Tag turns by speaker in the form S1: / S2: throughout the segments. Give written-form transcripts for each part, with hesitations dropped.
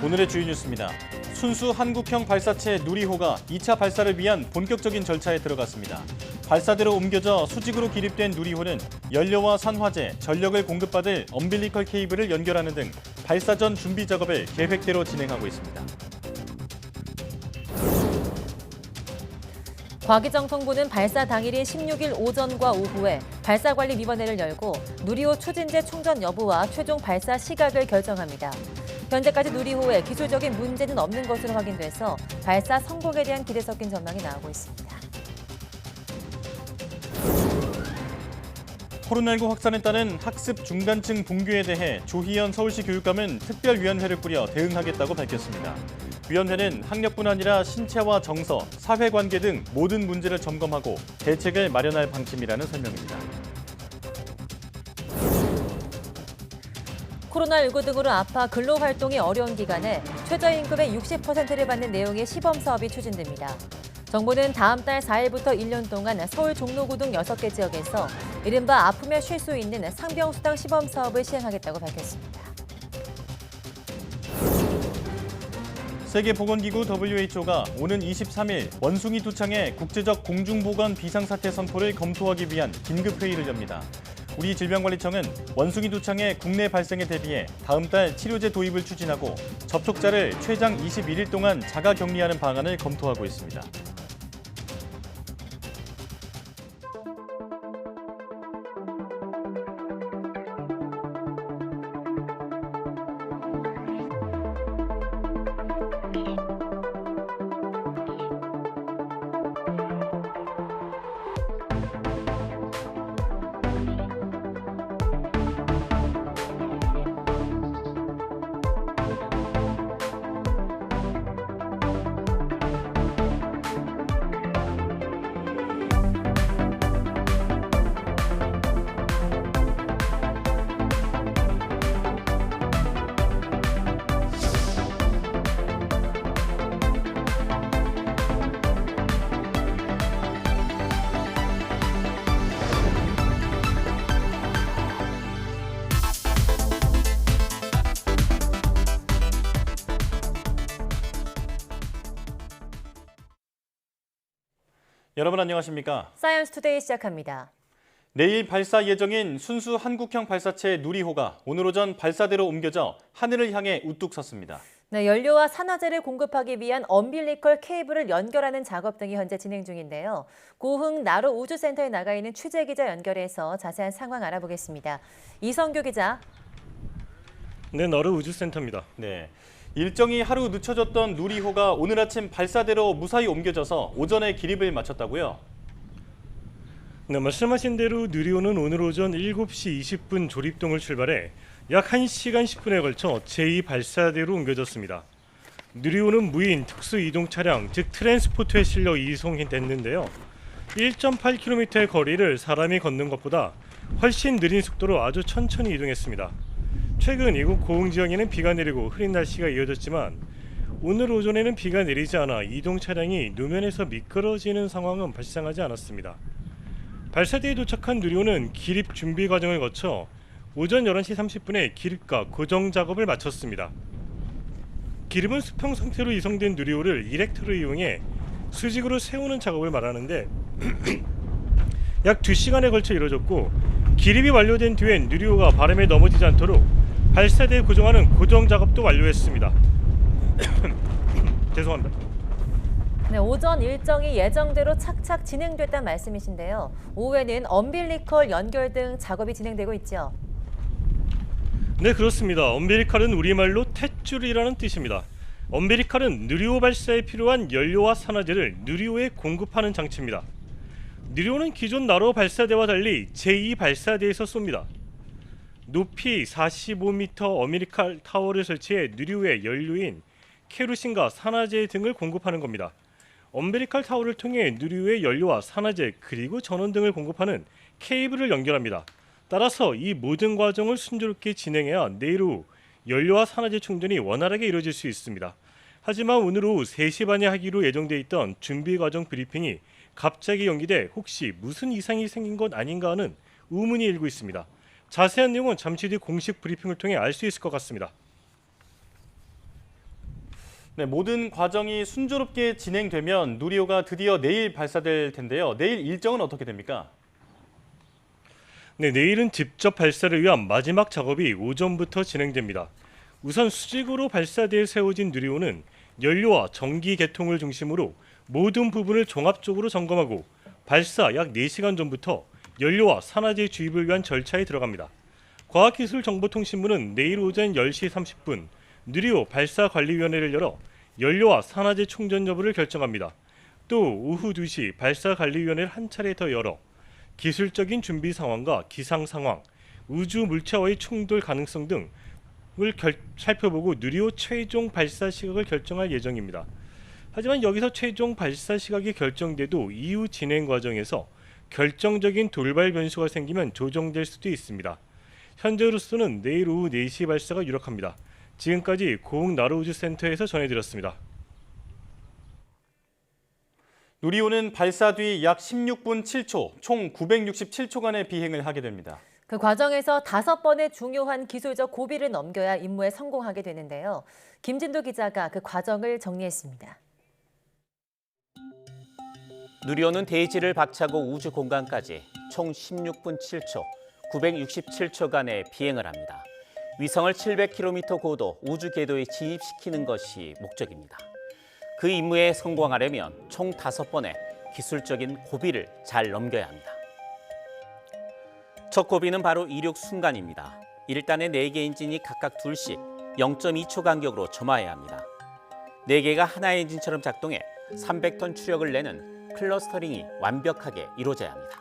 S1: 오늘의 주요 뉴스입니다. 순수 한국형 발사체 누리호가 2차 발사를 위한 본격적인 절차에 들어갔습니다. 발사대로 옮겨져 수직으로 기립된 누리호는 연료와 산화제, 전력을 공급받을 엄빌리컬 케이블을 연결하는 등 발사 전 준비 작업을 계획대로 진행하고 있습니다.
S2: 과기정통부는 발사 당일인 16일 오전과 오후에 발사관리위원회를 열고 누리호 추진제 충전 여부와 최종 발사 시각을 결정합니다. 현재까지 누리호에 기술적인 문제는 없는 것으로 확인돼서 발사 성공에 대한 기대 섞인 전망이 나오고 있습니다.
S1: 코로나19 확산에 따른 학습 중단층 붕괴에 대해 조희연 서울시 교육감은 특별위원회를 꾸려 대응하겠다고 밝혔습니다. 위원회는 학력뿐 아니라 신체와 정서, 사회관계 등 모든 문제를 점검하고 대책을 마련할 방침이라는 설명입니다.
S2: 코로나19 등으로 아파 근로활동이 어려운 기간에 최저임금의 60%를 받는 내용의 시범사업이 추진됩니다. 정부는 다음 달 4일부터 1년 동안 서울 종로구 등 6개 지역에서 이른바 아프면 쉴 수 있는 상병수당 시범사업을 시행하겠다고 밝혔습니다.
S1: 세계보건기구 WHO가 오는 23일 원숭이 두창의 국제적 공중보건 비상사태 선포를 검토하기 위한 긴급회의를 엽니다. 우리 질병관리청은 원숭이 두창의 국내 발생에 대비해 다음 달 치료제 도입을 추진하고 접촉자를 최장 21일 동안 자가격리하는 방안을 검토하고 있습니다. 여러분 안녕하십니까?
S2: 사이언스 투데이 시작합니다.
S1: 내일 발사 예정인 순수 한국형 발사체 누리호가 오늘 오전 발사대로 옮겨져 하늘을 향해 우뚝 섰습니다.
S2: 네, 연료와 산화제를 공급하기 위한 엄빌리컬 케이블을 연결하는 작업 등이 현재 진행 중인데요. 고흥 나로 우주센터에 나가 있는 취재기자 연결해서 자세한 상황 알아보겠습니다. 이성규 기자.
S3: 네, 나로 우주센터입니다.
S1: 네. 일정이 하루 늦춰졌던 누리호가 오늘 아침 발사대로 무사히 옮겨져서 오전에 기립을 마쳤다고요?
S3: 네, 말씀하신 대로 누리호는 오늘 오전 7시 20분 조립동을 출발해 약 1시간 10분에 걸쳐 제2발사대로 옮겨졌습니다. 누리호는 무인 특수 이동 차량, 즉 트랜스포트에 실려 이송됐는데요. 1.8km의 거리를 사람이 걷는 것보다 훨씬 느린 속도로 아주 천천히 이동했습니다. 최근 이곳 고흥 지역에는 비가 내리고 흐린 날씨가 이어졌지만 오늘 오전에는 비가 내리지 않아 이동 차량이 노면에서 미끄러지는 상황은 발생하지 않았습니다. 발사대에 도착한 누리호는 기립 준비 과정을 거쳐 오전 11시 30분에 기립과 고정 작업을 마쳤습니다. 기립은 수평 상태로 이송된 누리호를 이렉터를 이용해 수직으로 세우는 작업을 말하는데 약 2시간에 걸쳐 이루어졌고 기립이 완료된 뒤엔 누리호가 바람에 넘어지지 않도록 발사대에 고정하는 고정 작업도 완료했습니다. 죄송합니다.
S2: 네, 오전 일정이 예정대로 착착 진행됐다는 말씀이신데요. 오후에는 엄빌리컬 연결 등 작업이 진행되고 있죠.
S3: 네, 그렇습니다. 엄빌리컬은 우리말로 탯줄이라는 뜻입니다. 엄빌리컬은 누리호 발사에 필요한 연료와 산화제를 누리호에 공급하는 장치입니다. 누리호는 기존 나로 발사대와 달리 제2발사대에서 쏩니다. 높이 45m 엄빌리컬 타워를 설치해 누리호에 연료인 케로신과 산화제 등을 공급하는 겁니다. 엄빌리컬 타워를 통해 누리호에 연료와 산화제 그리고 전원 등을 공급하는 케이블을 연결합니다. 따라서 이 모든 과정을 순조롭게 진행해야 내일 오후 연료와 산화제 충전이 원활하게 이루어질 수 있습니다. 하지만 오늘 오후 3시 반에 하기로 예정돼 있던 준비 과정 브리핑이 갑자기 연기돼 혹시 무슨 이상이 생긴 것 아닌가 하는 의문이 일고 있습니다. 자세한 내용은 잠시 뒤 공식 브리핑을 통해 알 수 있을 것 같습니다.
S1: 네, 모든 과정이 순조롭게 진행되면 누리호가 드디어 내일 발사될 텐데요. 내일 일정은 어떻게 됩니까?
S3: 네, 내일은 직접 발사를 위한 마지막 작업이 오전부터 진행됩니다. 우선 수직으로 발사대에 세워진 누리호는 연료와 전기 개통을 중심으로 모든 부분을 종합적으로 점검하고 발사 약 4시간 전부터 연료와 산화제 주입을 위한 절차에 들어갑니다. 과학기술정보통신부는 내일 오전 10시 30분 누리호 발사관리위원회를 열어 연료와 산화제 충전 여부를 결정합니다. 또 오후 2시 발사관리위원회를 한 차례 더 열어 기술적인 준비 상황과 기상 상황, 우주 물체와의 충돌 가능성 등을 살펴보고 누리호 최종 발사 시각을 결정할 예정입니다. 하지만 여기서 최종 발사 시각이 결정돼도 이후 진행 과정에서 결정적인 돌발 변수가 생기면 조정될 수도 있습니다. 현재로서는 내일 오후 4시 발사가 유력합니다. 지금까지 고흥나로우주센터에서 전해드렸습니다.
S1: 누리호는 발사 뒤 약 16분 7초, 총 967초간의 비행을 하게 됩니다.
S2: 그 과정에서 5번의 중요한 기술적 고비를 넘겨야 임무에 성공하게 되는데요. 김진도 기자가 그 과정을 정리했습니다.
S4: 누리호는 대지를 박차고 우주 공간까지 총 16분 7초, 967초간의 비행을 합니다. 위성을 700km 고도 우주 궤도에 진입시키는 것이 목적입니다. 그 임무에 성공하려면 총 5번의 기술적인 고비를 잘 넘겨야 합니다. 첫 고비는 바로 이륙 순간입니다. 1단의 4개 엔진이 각각 둘씩 0.2초 간격으로 점화해야 합니다. 4개가 하나의 엔진처럼 작동해 300톤 추력을 내는 클러스터링이 완벽하게 이루어져야 합니다.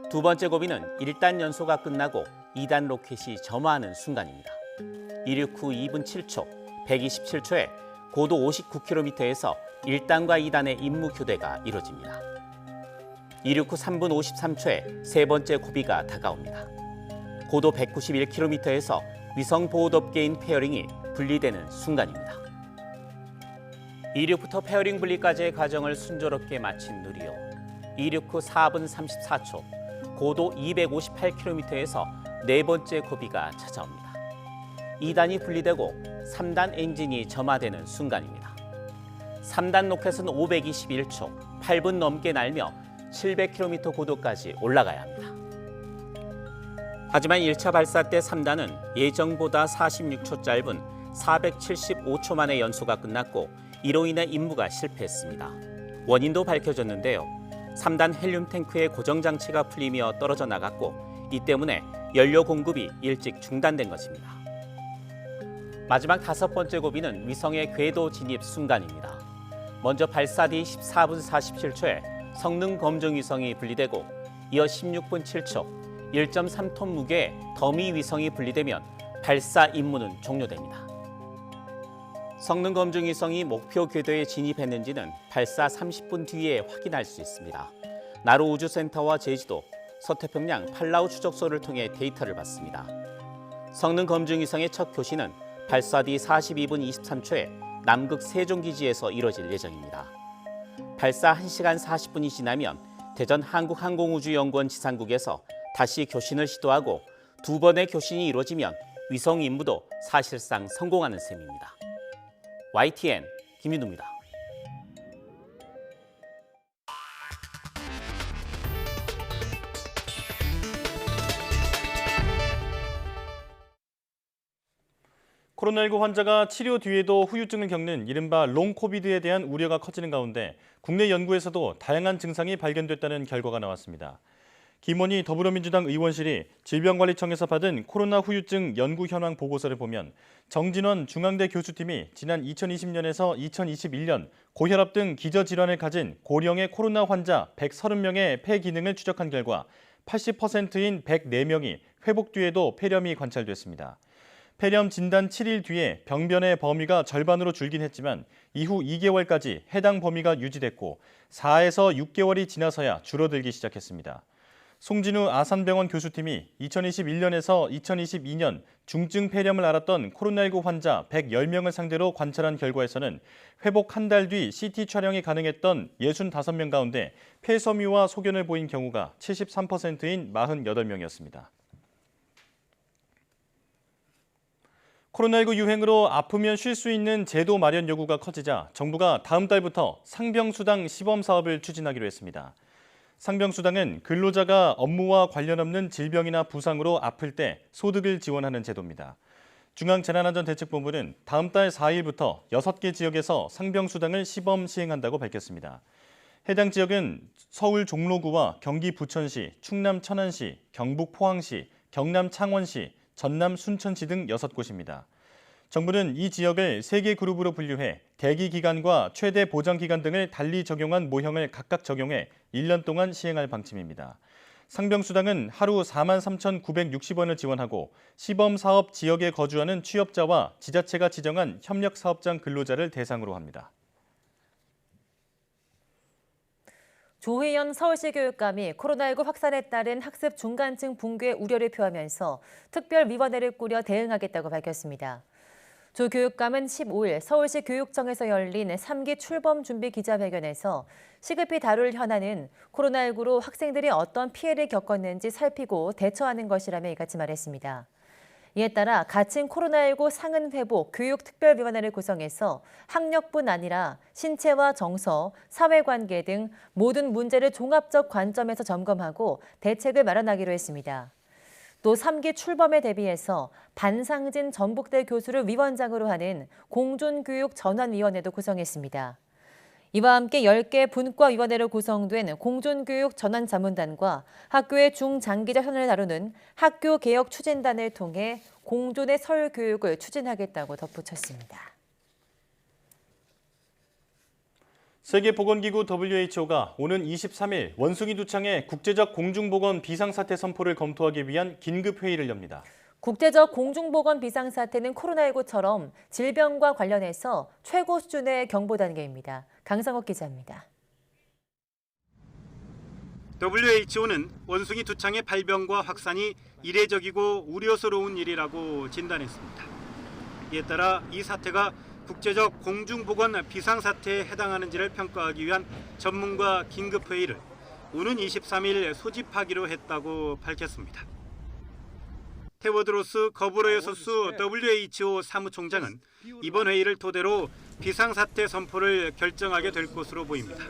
S4: 두 번째 고비는 1단 연소가 끝나고 2단 로켓이 점화하는 순간입니다. 이륙 후 2분 7초, 127초에 고도 59km에서 1단과 2단의 임무 교대가 이루어집니다. 이륙 후 3분 53초에 세 번째 고비가 다가옵니다. 고도 191km에서 위성 보호덮개인 페어링이 분리되는 순간입니다. 이륙부터 페어링 분리까지의 과정을 순조롭게 마친 누리호. 이륙 후 4분 34초, 고도 258km에서 네 번째 고비가 찾아옵니다. 2단이 분리되고 3단 엔진이 점화되는 순간입니다. 3단 로켓은 521초, 8분 넘게 날며 700km 고도까지 올라가야 합니다. 하지만 1차 발사 때 3단은 예정보다 46초 짧은 475초 만에 연소가 끝났고 이로 인해 임무가 실패했습니다. 원인도 밝혀졌는데요. 3단 헬륨 탱크의 고정 장치가 풀리며 떨어져 나갔고 이 때문에 연료 공급이 일찍 중단된 것입니다. 마지막 5번째 고비는 위성의 궤도 진입 순간입니다. 먼저 발사 뒤 14분 47초에 성능 검증 위성이 분리되고 이어 16분 7초, 1.3톤 무게의 더미 위성이 분리되면 발사 임무는 종료됩니다. 성능 검증 위성이 목표 궤도에 진입했는지는 발사 30분 뒤에 확인할 수 있습니다. 나로 우주센터와 제주도, 서태평양 팔라우 추적소를 통해 데이터를 받습니다. 성능 검증 위성의 첫 교시는 발사 뒤 42분 23초에 남극 세종기지에서 이뤄질 예정입니다. 발사 1시간 40분이 지나면 대전 한국항공우주연구원 지상국에서 다시 교신을 시도하고 2번의 교신이 이루어지면 위성 임무도 사실상 성공하는 셈입니다. YTN 김윤우입니다.
S1: 코로나19 환자가 치료 뒤에도 후유증을 겪는 이른바 롱코비드에 대한 우려가 커지는 가운데 국내 연구에서도 다양한 증상이 발견됐다는 결과가 나왔습니다. 김원희 더불어민주당 의원실이 질병관리청에서 받은 코로나 후유증 연구 현황 보고서를 보면 정진원 중앙대 교수팀이 지난 2020년에서 2021년 고혈압 등 기저질환을 가진 고령의 코로나 환자 130명의 폐 기능을 추적한 결과 80%인 104명이 회복 뒤에도 폐렴이 관찰됐습니다. 폐렴 진단 7일 뒤에 병변의 범위가 절반으로 줄긴 했지만 이후 2개월까지 해당 범위가 유지됐고 4에서 6개월이 지나서야 줄어들기 시작했습니다. 송진우 아산병원 교수팀이 2021년에서 2022년 중증 폐렴을 앓았던 코로나19 환자 110명을 상대로 관찰한 결과에서는 회복 한 달 뒤 CT 촬영이 가능했던 65명 가운데 폐섬유와 소견을 보인 경우가 73%인 48명이었습니다. 코로나19 유행으로 아프면 쉴 수 있는 제도 마련 요구가 커지자 정부가 다음 달부터 상병수당 시범 사업을 추진하기로 했습니다. 상병수당은 근로자가 업무와 관련 없는 질병이나 부상으로 아플 때 소득을 지원하는 제도입니다. 중앙재난안전대책본부는 다음 달 4일부터 6개 지역에서 상병수당을 시범 시행한다고 밝혔습니다. 해당 지역은 서울 종로구와 경기 부천시, 충남 천안시, 경북 포항시, 경남 창원시, 전남 순천시 등 6곳입니다. 정부는 이 지역을 3개 그룹으로 분류해 대기 기간과 최대 보장 기간 등을 달리 적용한 모형을 각각 적용해 1년 동안 시행할 방침입니다. 상병수당은 하루 43,960원을 지원하고 시범사업 지역에 거주하는 취업자와 지자체가 지정한 협력사업장 근로자를 대상으로 합니다.
S2: 조희연 서울시 교육감이 코로나19 확산에 따른 학습 중간층 붕괴 우려를 표하면서 특별위원회를 꾸려 대응하겠다고 밝혔습니다. 조 교육감은 15일 서울시 교육청에서 열린 3기 출범 준비 기자회견에서 시급히 다룰 현안은 코로나19로 학생들이 어떤 피해를 겪었는지 살피고 대처하는 것이라며 이같이 말했습니다. 이에 따라 갇힌 코로나19 상흔 회복 교육특별위원회를 구성해서 학력뿐 아니라 신체와 정서, 사회관계 등 모든 문제를 종합적 관점에서 점검하고 대책을 마련하기로 했습니다. 또 3기 출범에 대비해서 반상진 전북대 교수를 위원장으로 하는 공존교육전환위원회도 구성했습니다. 이와 함께 10개 분과위원회로 구성된 공존교육전환자문단과 학교의 중장기적 현안을 다루는 학교개혁추진단을 통해 공존의 서울교육을 추진하겠다고 덧붙였습니다.
S1: 세계보건기구 WHO가 오는 23일 원숭이 두창의 국제적 공중보건 비상사태 선포를 검토하기 위한 긴급회의를 엽니다.
S2: 국제적 공중보건 비상사태는 코로나19처럼 질병과 관련해서 최고 수준의 경보 단계입니다. 강상욱 기자입니다.
S5: WHO는 원숭이 두창의 발병과 확산이 이례적이고 우려스러운 일이라고 진단했습니다. 이에 따라 이 사태가 국제적 공중보건 비상사태에 해당하는지를 평가하기 위한 전문가 긴급회의를 오는 23일 소집하기로 했다고 밝혔습니다. 테워드로스 거브로예소스 WHO 사무총장은 이번 회의를 토대로 비상사태 선포를 결정하게 될 것으로 보입니다.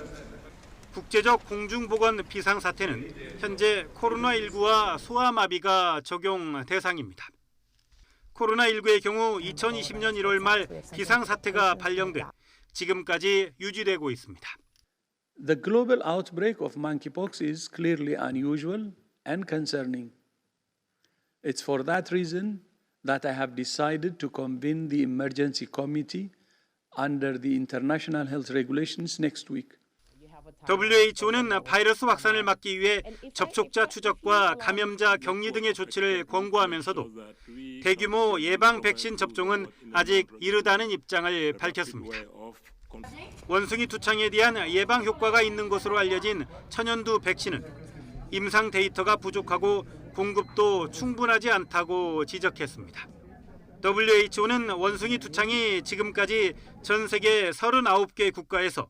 S5: 국제적 공중보건 비상사태는 현재 코로나19와 소아마비가 적용 대상입니다. 코로나19의 경우 2020년 1월 말 비상사태가 발령돼 지금까지 유지되고 있습니다.
S6: The global outbreak of monkeypox is clearly unusual and concerning. It's for that reason that I have decided to convene the emergency committee under the international health regulations next week.
S5: WHO는 바이러스 확산을 막기 위해 접촉자 추적과 감염자 격리 등의 조치를 권고하면서도 대규모 예방 백신 접종은 아직 이르다는 입장을 밝혔습니다. 원숭이 두창에 대한 예방 효과가 있는 것으로 알려진 천연두 백신은 임상 데이터가 부족하고 공급도 충분하지 않다고 지적했습니다. WHO는 원숭이 두창이 지금까지 전 세계 39개 국가에서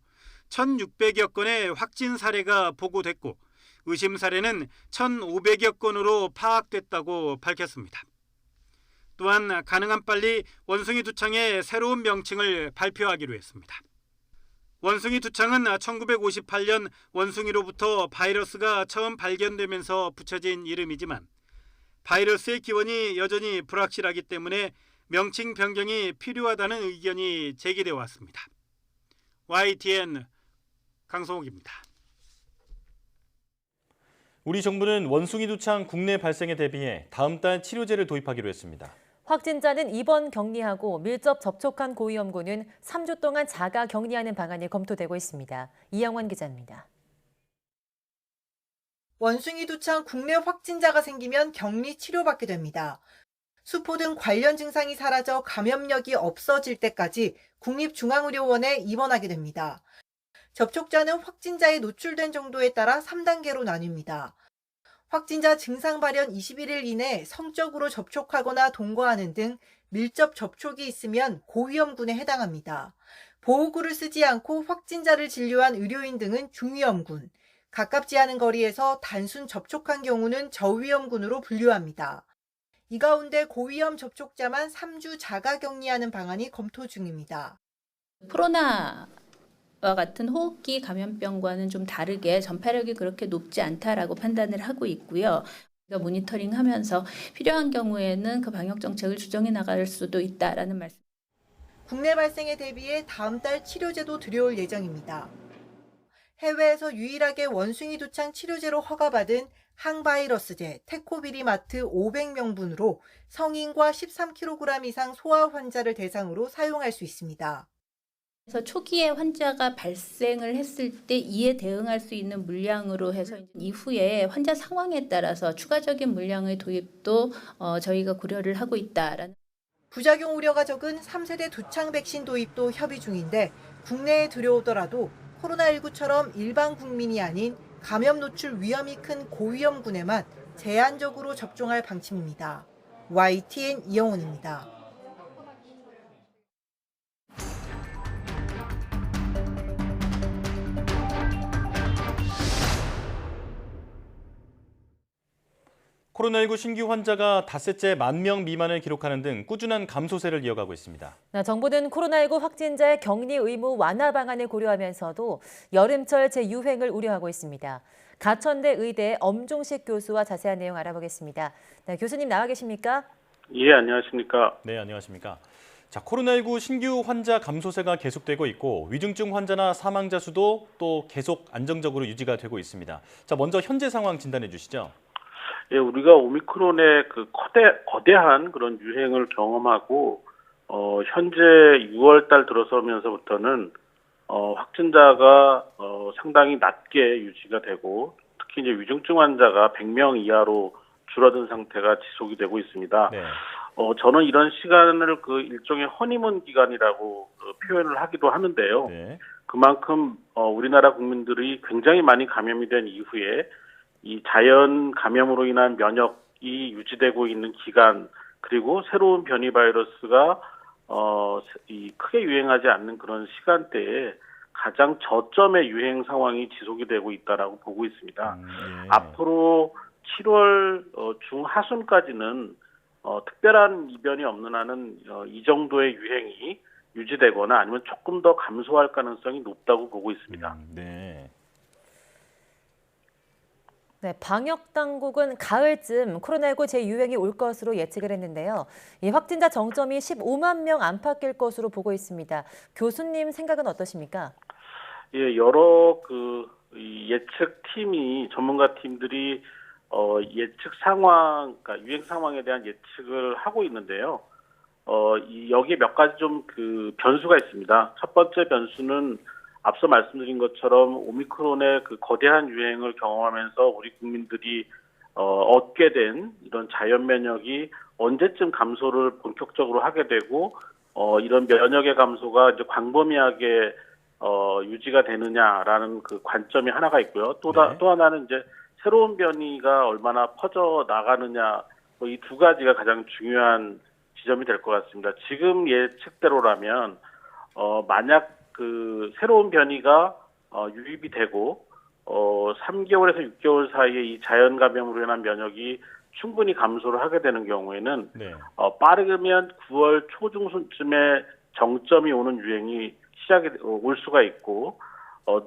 S5: 1,600여 건의 확진 사례가 보고됐고 의심 사례는 1,500여 건으로 파악됐다고 밝혔습니다. 또한 가능한 빨리 원숭이 두창의 새로운 명칭을 발표하기로 했습니다. 원숭이 두창은 1958년 원숭이로부터 바이러스가 처음 발견되면서 붙여진 이름이지만 바이러스의 기원이 여전히 불확실하기 때문에 명칭 변경이 필요하다는 의견이 제기되어 왔습니다. YTN 강성욱입니다.
S1: 우리 정부는 원숭이 두창 국내 발생에 대비해 다음 달 치료제를 도입하기로 했습니다.
S2: 확진자는 입원 격리하고 밀접 접촉한 고위험군은 3주 동안 자가 격리하는 방안이 검토되고 있습니다. 이영환 기자입니다.
S7: 원숭이 두창 국내 확진자가 생기면 격리 치료받게 됩니다. 수포 등 관련 증상이 사라져 감염력이 없어질 때까지 국립중앙의료원에 입원하게 됩니다. 접촉자는 확진자에 노출된 정도에 따라 3단계로 나뉩니다. 확진자 증상 발현 21일 이내 성적으로 접촉하거나 동거하는 등 밀접 접촉이 있으면 고위험군에 해당합니다. 보호구를 쓰지 않고 확진자를 진료한 의료인 등은 중위험군, 가깝지 않은 거리에서 단순 접촉한 경우는 저위험군으로 분류합니다. 이 가운데 고위험 접촉자만 3주 자가 격리하는 방안이 검토 중입니다.
S8: 코로나와 같은 호흡기 감염병과는 좀 다르게 전파력이 그렇게 높지 않다라고 판단을 하고 있고요. 우리가 모니터링하면서 필요한 경우에는 그 방역 정책을 조정해 나갈 수도 있다라는 말씀.
S7: 국내 발생에 대비해 다음 달 치료제도 들여올 예정입니다. 해외에서 유일하게 원숭이 두창 치료제로 허가받은 항바이러스제 테코비리마트 500명분으로 성인과 13kg 이상 소아 환자를 대상으로 사용할 수 있습니다.
S8: 그래서 초기에 환자가 발생을 했을 때 이에 대응할 수 있는 물량으로 해서 이후에 환자 상황에 따라서 추가적인 물량의 도입도 저희가 고려를 하고 있다라는.
S7: 부작용 우려가 적은 3세대 두창 백신 도입도 협의 중인데 국내에 들여오더라도 코로나19처럼 일반 국민이 아닌 감염 노출 위험이 큰 고위험군에만 제한적으로 접종할 방침입니다. YTN 이영훈입니다.
S1: 코로나19 신규 환자가 닷새째 10,000명 미만을 기록하는 등 꾸준한 감소세를 이어가고 있습니다.
S2: 정부는 코로나19 확진자의 격리 의무 완화 방안을 고려하면서도 여름철 재유행을 우려하고 있습니다. 가천대 의대 엄종식 교수와 자세한 내용 알아보겠습니다. 네, 교수님 나와 계십니까?
S9: 예, 안녕하십니까.
S1: 네, 안녕하십니까. 자, 코로나19 신규 환자 감소세가 계속되고 있고 위중증 환자나 사망자 수도 또 계속 안정적으로 유지가 되고 있습니다. 자, 먼저 현재 상황 진단해 주시죠.
S9: 예, 우리가 오미크론의 그 거대한 그런 유행을 경험하고 현재 6월 달 들어서면서부터는 확진자가 상당히 낮게 유지가 되고 특히 이제 위중증 환자가 100명 이하로 줄어든 상태가 지속이 되고 있습니다.
S1: 네.
S9: 저는 이런 시간을 그 일종의 허니문 기간이라고 표현을 하기도 하는데요.
S1: 네.
S9: 그만큼 우리나라 국민들이 굉장히 많이 감염이 된 이후에 이 자연 감염으로 인한 면역이 유지되고 있는 기간 그리고 새로운 변이 바이러스가 이 크게 유행하지 않는 그런 시간대에 가장 저점의 유행 상황이 지속이 되고 있다라고 보고 있습니다.
S1: 예.
S9: 앞으로 7월 중하순까지는 특별한 이변이 없는 한은 이 정도의 유행이 유지되거나 아니면 조금 더 감소할 가능성이 높다고 보고 있습니다.
S1: 네.
S2: 네, 방역 당국은 가을쯤 코로나19 재유행이 올 것으로 예측을 했는데요. 이 확진자 정점이 15만 명 안팎일 것으로 보고 있습니다. 교수님 생각은 어떠십니까?
S9: 예, 여러 예측 팀이 전문가 팀들이 예측 상황, 그러니까 유행 상황에 대한 예측을 하고 있는데요. 여기에 몇 가지 좀 변수가 있습니다. 첫 번째 변수는 앞서 말씀드린 것처럼 오미크론의 그 거대한 유행을 경험하면서 우리 국민들이 얻게 된 이런 자연 면역이 언제쯤 감소를 본격적으로 하게 되고 이런 면역의 감소가 이제 광범위하게 유지가 되느냐라는 그 관점이 하나가 있고요. 또 하나는 이제 새로운 변이가 얼마나 퍼져 나가느냐 이 두 가지가 가장 중요한 지점이 될 것 같습니다. 지금 예측대로라면 만약 그 새로운 변이가 유입이 되고 3개월에서 6개월 사이에 이 자연 감염으로 인한 면역이 충분히 감소를 하게 되는 경우에는
S1: 네.
S9: 빠르면 9월 초중순쯤에 정점이 오는 유행이 시작이 올 수가 있고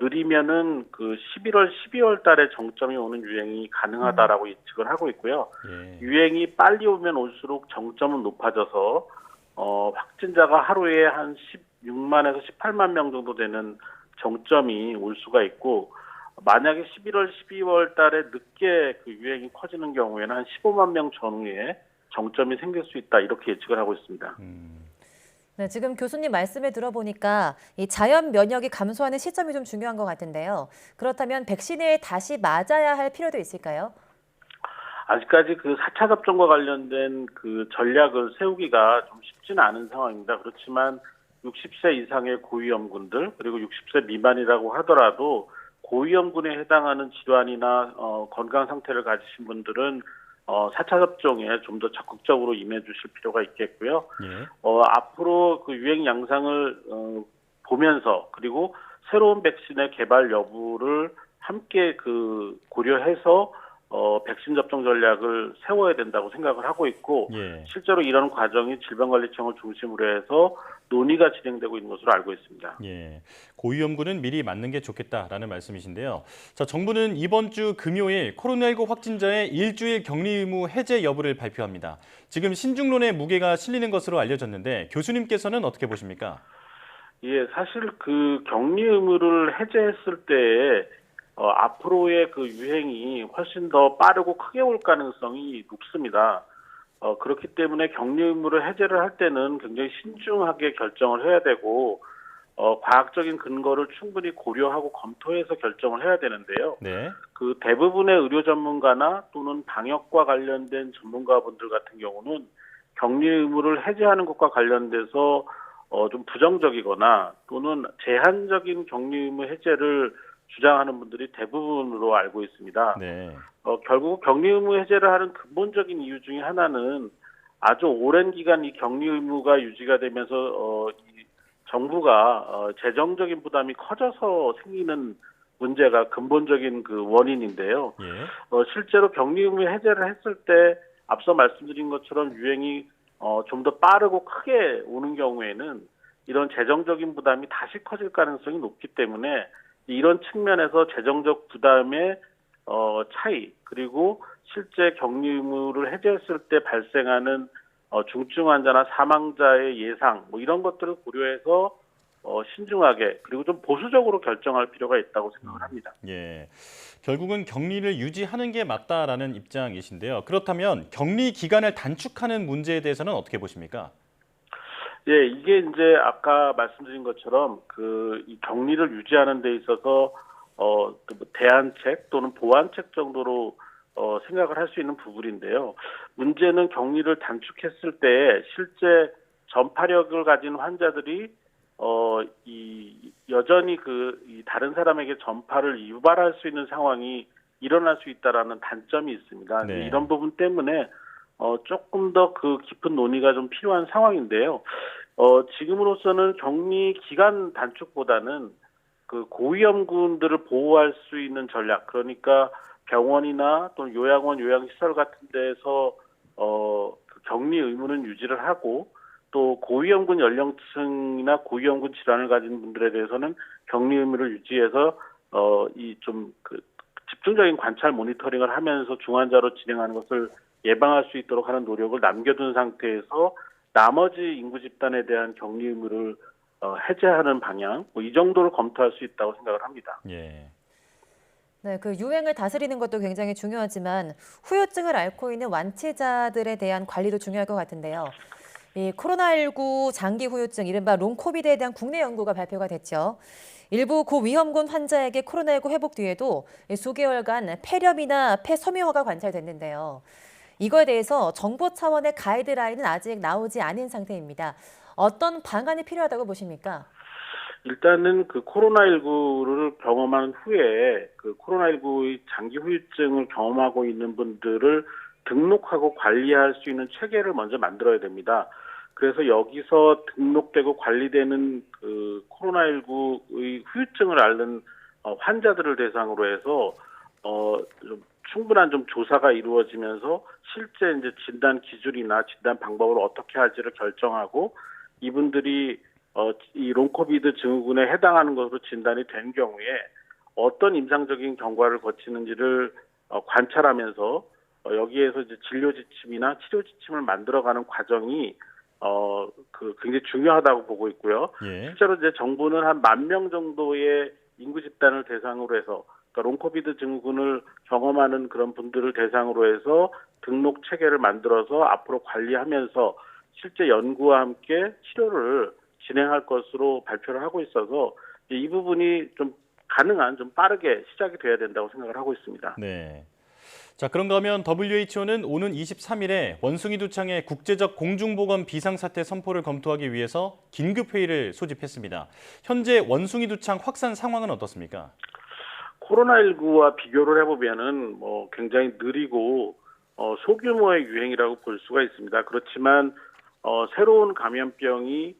S9: 느리면은 그 11월, 12월 달에 정점이 오는 유행이 가능하다라고 예측을 하고 있고요.
S1: 예.
S9: 유행이 빨리 오면 올수록 정점은 높아져서 확진자가 하루에 한 16만에서 18만 명 정도 되는 정점이 올 수가 있고 만약에 11월, 12월 달에 늦게 그 유행이 커지는 경우에는 한 15만 명 전후에 정점이 생길 수 있다 이렇게 예측을 하고 있습니다.
S2: 네, 지금 교수님 말씀을 들어보니까 이 자연 면역이 감소하는 시점이 좀 중요한 것 같은데요. 그렇다면 백신을 다시 맞아야 할 필요도 있을까요?
S9: 아직까지 그 4차 접종과 관련된 그 전략을 세우기가 좀 쉽지는 않은 상황입니다. 그렇지만 60세 이상의 고위험군들 그리고 60세 미만이라고 하더라도 고위험군에 해당하는 질환이나 건강 상태를 가지신 분들은 4차 접종에 좀 더 적극적으로 임해 주실 필요가 있겠고요.
S1: 예.
S9: 앞으로 그 유행 양상을 보면서 그리고 새로운 백신의 개발 여부를 함께 고려해서 백신 접종 전략을 세워야 된다고 생각을 하고 있고
S1: 예.
S9: 실제로 이런 과정이 질병관리청을 중심으로 해서 논의가 진행되고 있는 것으로 알고 있습니다.
S1: 예, 고위험군은 미리 맞는 게 좋겠다라는 말씀이신데요. 자, 정부는 이번 주 금요일 코로나19 확진자의 일주일 격리 의무 해제 여부를 발표합니다. 지금 신중론의 무게가 실리는 것으로 알려졌는데 교수님께서는 어떻게 보십니까?
S9: 예, 사실 그 격리 의무를 해제했을 때 앞으로의 그 유행이 훨씬 더 빠르고 크게 올 가능성이 높습니다. 그렇기 때문에 격리 의무를 해제를 할 때는 굉장히 신중하게 결정을 해야 되고 과학적인 근거를 충분히 고려하고 검토해서 결정을 해야 되는데요.
S1: 네.
S9: 그 대부분의 의료 전문가나 또는 방역과 관련된 전문가분들 같은 경우는 격리 의무를 해제하는 것과 관련돼서 좀 부정적이거나 또는 제한적인 격리 의무 해제를 주장하는 분들이 대부분으로 알고 있습니다.
S1: 네.
S9: 결국 격리 의무 해제를 하는 근본적인 이유 중에 하나는 아주 오랜 기간 이 격리 의무가 유지가 되면서 이 정부가 재정적인 부담이 커져서 생기는 문제가 근본적인 그 원인인데요.
S1: 예.
S9: 실제로 격리 의무 해제를 했을 때 앞서 말씀드린 것처럼 유행이 좀 더 빠르고 크게 오는 경우에는 이런 재정적인 부담이 다시 커질 가능성이 높기 때문에 이런 측면에서 재정적 부담의 차이 그리고 실제 격리 의무를 해제했을 때 발생하는 중증 환자나 사망자의 예상 뭐 이런 것들을 고려해서 신중하게 그리고 좀 보수적으로 결정할 필요가 있다고 생각을 합니다.
S1: 예. 결국은 격리를 유지하는 게 맞다라는 입장이신데요. 그렇다면 격리 기간을 단축하는 문제에 대해서는 어떻게 보십니까?
S9: 예, 이게 이제 아까 말씀드린 것처럼 이 격리를 유지하는 데 있어서 대안책 또는 보완책 정도로 생각을 할 수 있는 부분인데요. 문제는 격리를 단축했을 때 실제 전파력을 가진 환자들이 여전히 이 다른 사람에게 전파를 유발할 수 있는 상황이 일어날 수 있다라는 단점이 있습니다.
S1: 네.
S9: 이런 부분 때문에 조금 더 그 깊은 논의가 좀 필요한 상황인데요. 지금으로서는 격리 기간 단축보다는 그 고위험군들을 보호할 수 있는 전략, 그러니까 병원이나 또는 요양원, 요양시설 같은 데서 그 격리 의무는 유지를 하고 또 고위험군 연령층이나 고위험군 질환을 가진 분들에 대해서는 격리 의무를 유지해서 집중적인 관찰 모니터링을 하면서 중환자로 진행하는 것을 예방할 수 있도록 하는 노력을 남겨둔 상태에서 나머지 인구 집단에 대한 격리 의무를 해제하는 방향, 이 정도를 검토할 수 있다고 생각을 합니다.
S1: 예.
S2: 네, 그 유행을 다스리는 것도 굉장히 중요하지만 후유증을 앓고 있는 완치자들에 대한 관리도 중요할 것 같은데요. 이 코로나19 장기 후유증, 이른바 롱코비드에 대한 국내 연구가 발표가 됐죠. 일부 고위험군 환자에게 코로나19 회복 뒤에도 수개월간 폐렴이나 폐섬유화가 관찰됐는데요. 이거에 대해서 정부 차원의 가이드라인은 아직 나오지 않은 상태입니다. 어떤 방안이 필요하다고 보십니까?
S9: 일단은 그 코로나19를 경험한 후에 그 코로나19의 장기 후유증을 경험하고 있는 분들을 등록하고 관리할 수 있는 체계를 먼저 만들어야 됩니다. 그래서 여기서 등록되고 관리되는 그 코로나19의 후유증을 앓는 환자들을 대상으로 해서 좀 충분한 좀 조사가 이루어지면서 실제 이제 진단 기준이나 진단 방법을 어떻게 할지를 결정하고 이분들이 이 롱코비드 증후군에 해당하는 것으로 진단이 된 경우에 어떤 임상적인 경과를 거치는지를 관찰하면서 여기에서 이제 진료 지침이나 치료 지침을 만들어가는 과정이 굉장히 중요하다고 보고 있고요.
S1: 예.
S9: 실제로 이제 정부는 한 10,000명 정도의 인구 집단을 대상으로 해서 그러니까 롱코비드 증후군을 경험하는 그런 분들을 대상으로 해서 등록 체계를 만들어서 앞으로 관리하면서 실제 연구와 함께 치료를 진행할 것으로 발표를 하고 있어서 이 부분이 좀 가능한 좀 빠르게 시작이 돼야 된다고 생각을 하고 있습니다.
S1: 네. 자, 그런가 하면 WHO는 오는 23일에 원숭이 두창의 국제적 공중보건 비상사태 선포를 검토하기 위해서 긴급회의를 소집했습니다. 현재 원숭이 두창 확산 상황은 어떻습니까?
S9: 코로나19와 비교를 해보면은 굉장히 느리고 소규모의 유행이라고 볼 수가 있습니다. 그렇지만 새로운 감염병이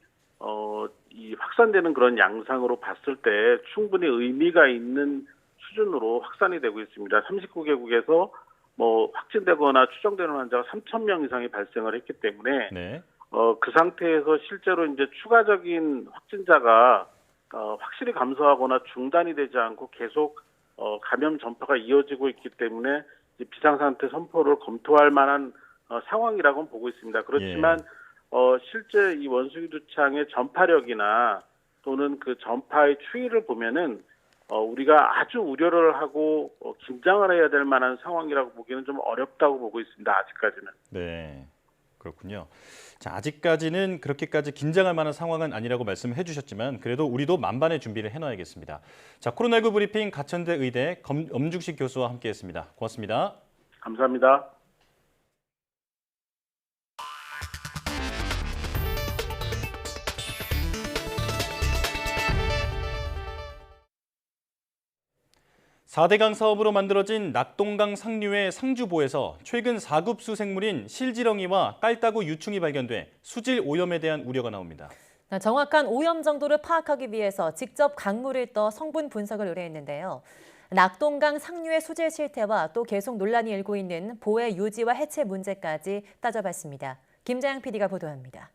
S9: 이 확산되는 그런 양상으로 봤을 때 충분히 의미가 있는 수준으로 확산이 되고 있습니다. 39개국에서 확진되거나 추정되는 환자가 3,000명 이상이 발생을 했기 때문에
S1: 네.
S9: 그 상태에서 실제로 이제 추가적인 확진자가 확실히 감소하거나 중단이 되지 않고 계속 감염 전파가 이어지고 있기 때문에 이제 비상상태 선포를 검토할 만한 상황이라고는 보고 있습니다. 그렇지만 실제 이 원숭이 두창의 전파력이나 또는 그 전파의 추이를 보면은 우리가 아주 우려를 하고 긴장을 해야 될 만한 상황이라고 보기는 좀 어렵다고 보고 있습니다. 아직까지는.
S1: 네. 그렇군요. 자, 아직까지는 그렇게까지 긴장할 만한 상황은 아니라고 말씀해 주셨지만 그래도 우리도 만반의 준비를 해놔야겠습니다. 자, 코로나19 브리핑 가천대 의대 엄중식 교수와 함께했습니다. 고맙습니다.
S9: 감사합니다.
S1: (4대강) 사업으로 만들어진 낙동강 상류의 상주보에서 최근 4급수 생물인 실지렁이와 깔따구 유충이 발견돼 수질 오염에 대한 우려가 나옵니다.
S2: 정확한 오염 정도를 파악하기 위해서 직접 강물을 떠 성분 분석을 의뢰했는데요. 낙동강 상류의 수질 실태와 또 계속 논란이 일고 있는 보의 유지와 해체 문제까지 따져봤습니다. 김자영 PD가 보도합니다.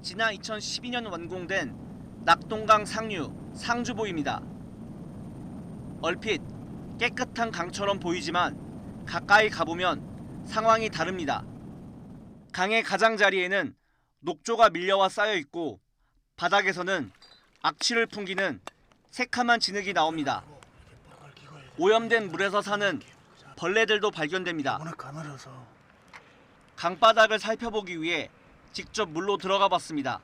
S10: 지난 2012년 완공된 낙동강 상류 상주보입니다. 얼핏 깨끗한 강처럼 보이지만 가까이 가보면 상황이 다릅니다. 강의 가장자리에는 녹조가 밀려와 쌓여 있고 바닥에서는 악취를 풍기는 새카만 진흙이 나옵니다. 오염된 물에서 사는 벌레들도 발견됩니다. 강바닥을 살펴보기 위해 직접 물로 들어가 봤습니다.